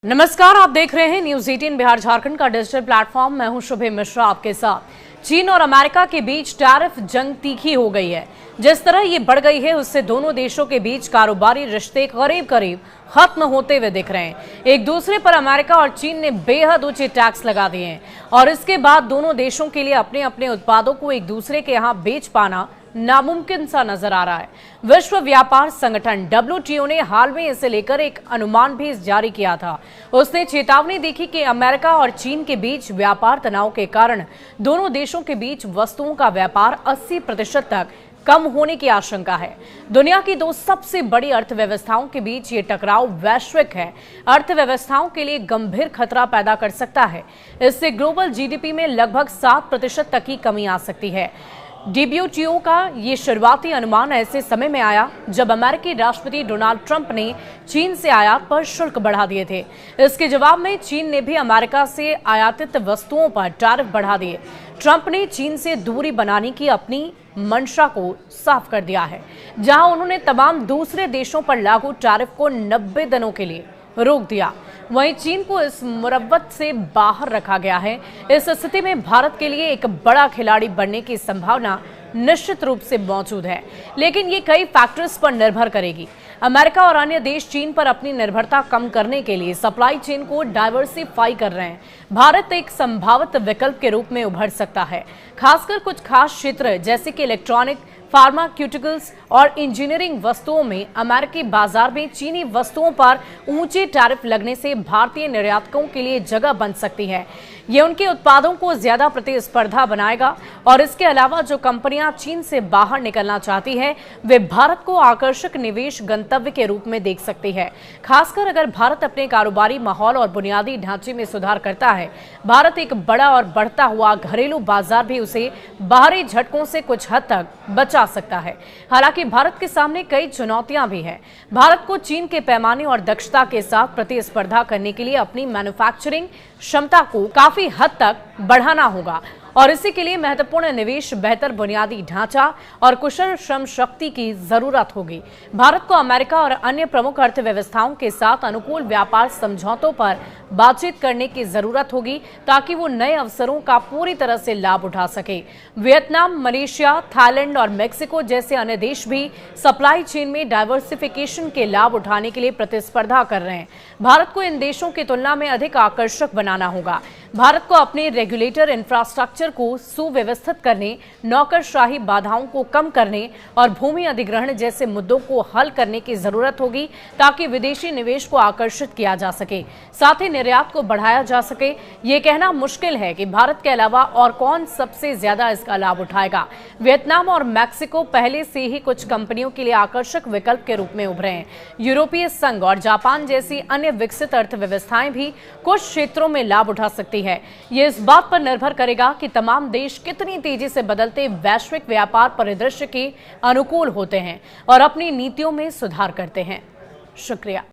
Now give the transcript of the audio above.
नमस्कार, आप देख रहे हैं न्यूज 18 बिहार झारखंड का डिजिटल प्लेटफॉर्म। मैं हूं शुभे मिश्रा आपके साथ। चीन और अमेरिका के बीच टैरिफ जंग तीखी हो गई है। जिस तरह ये बढ़ गई है उससे दोनों देशों के बीच कारोबारी रिश्ते करीब करीब खत्म होते हुए दिख रहे हैं। एक दूसरे पर अमेरिका और चीन ने बेहद ऊंचे टैक्स लगा दिए हैं और इसके बाद दोनों देशों के लिए अपने अपने उत्पादों को एक दूसरे के यहाँ बेच पाना नामुमकिन सा नजर आ रहा है। विश्व व्यापार संगठन WTO ने हाल में इसे लेकर एक अनुमान भी जारी किया था। उसने चेतावनी दी कि अमेरिका और चीन के बीच व्यापार तनाव के कारण दोनों देशों के बीच वस्तुओं का व्यापार 80% तक कम होने की आशंका है। दुनिया की दो सबसे बड़ी अर्थव्यवस्थाओं के बीच ये टकराव वैश्विक है, अर्थव्यवस्थाओं के लिए गंभीर खतरा पैदा कर सकता है। इससे ग्लोबल GDP में लगभग 7% तक की कमी आ सकती है। WTO का ये शुरुआती अनुमान ऐसे समय में आया जब अमेरिकी राष्ट्रपति डोनाल्ड ट्रंप ने चीन से आयात पर शुल्क बढ़ा दिए थे। इसके जवाब में चीन ने भी अमेरिका से आयातित वस्तुओं पर टैरिफ बढ़ा दिए। ट्रंप ने चीन से दूरी बनाने की अपनी मंशा को साफ कर दिया है, जहां उन्होंने तमाम दूसरे देशों पर लागू टैरिफ को 90 दिनों के लिए रोक दिया। वहीं चीन को इस मुरव्वत से बाहर रखा गया है। इस स्थिति में भारत के लिए एक बड़ा खिलाड़ी बनने की संभावना निश्चित रूप से मौजूद है, लेकिन ये कई फैक्टर्स पर निर्भर करेगी। अमेरिका और अन्य देश चीन पर अपनी निर्भरता कम करने के लिए सप्लाई चेन को डाइवर्सिफाई कर रहे हैं। भारत एक संभावित विकल्प के रूप में उभर सकता है, खासकर कुछ खास क्षेत्र जैसे कि इलेक्ट्रॉनिक, फार्मास्यूटिकल्स और इंजीनियरिंग वस्तुओं में। अमेरिकी बाजार में चीनी वस्तुओं पर ऊंचे टैरिफ लगने से भारतीय निर्यातकों के लिए जगह बन सकती है। ये उनके उत्पादों को ज्यादा प्रतिस्पर्धा बनाएगा और इसके अलावा जो कंपनियां चीन से बाहर निकलना चाहती है वे भारत को आकर्षक निवेश गंतव्य के रूप में देख सकती है। खासकर अगर भारत अपने कारोबारी माहौल और बुनियादी ढांचे में सुधार करता है, भारत एक बड़ा और बढ़ता हुआ घरेलू बाजार भी उसे बाहरी झटकों से कुछ हद तक बचा सकता है। हालांकि भारत के सामने कई चुनौतियां भी हैं। भारत को चीन के पैमाने और दक्षता के साथ प्रतिस्पर्धा करने के लिए अपनी मैन्युफैक्चरिंग क्षमता को काफी हद तक बढ़ाना होगा और इसी के लिए महत्वपूर्ण निवेश, बेहतर बुनियादी ढांचा और कुशल श्रम शक्ति की जरूरत होगी। भारत को अमेरिका और अन्य प्रमुख अर्थव्यवस्थाओं के साथ अनुकूल व्यापार समझौतों पर बातचीत करने की जरूरत होगी ताकि वो नए अवसरों का पूरी तरह से लाभ उठा सके। वियतनाम, मलेशिया, थाईलैंड और मेक्सिको जैसे अन्य देश भी सप्लाई चेन में डाइवर्सिफिकेशन के लाभ उठाने के लिए प्रतिस्पर्धा कर रहे हैं। भारत को इन देशों की तुलना में अधिक आकर्षक बनाना होगा। भारत को अपने रेगुलेटर इंफ्रास्ट्रक्चर को सुव्यवस्थित करने, नौकरशाही बाधाओं को कम करने और भूमि अधिग्रहण जैसे मुद्दों को हल करने की जरूरत होगी ताकि विदेशी निवेश को आकर्षित किया जा सके, साथ ही निर्यात को बढ़ाया जा सके। ये कहना मुश्किल है कि भारत के अलावा और कौन सबसे ज्यादा इसका लाभ उठाएगा। वियतनाम और मैक्सिको पहले से ही कुछ कंपनियों के लिए आकर्षक विकल्प के रूप में उभरे हैं। यूरोपीय संघ और जापान जैसी अन्य विकसित अर्थव्यवस्थाएं भी कुछ क्षेत्रों में लाभ उठा सकती है। ये इस बात पर निर्भर करेगा कि तमाम देश कितनी तेजी से बदलते वैश्विक व्यापार परिदृश्य के अनुकूल होते हैं और अपनी नीतियों में सुधार करते हैं। शुक्रिया।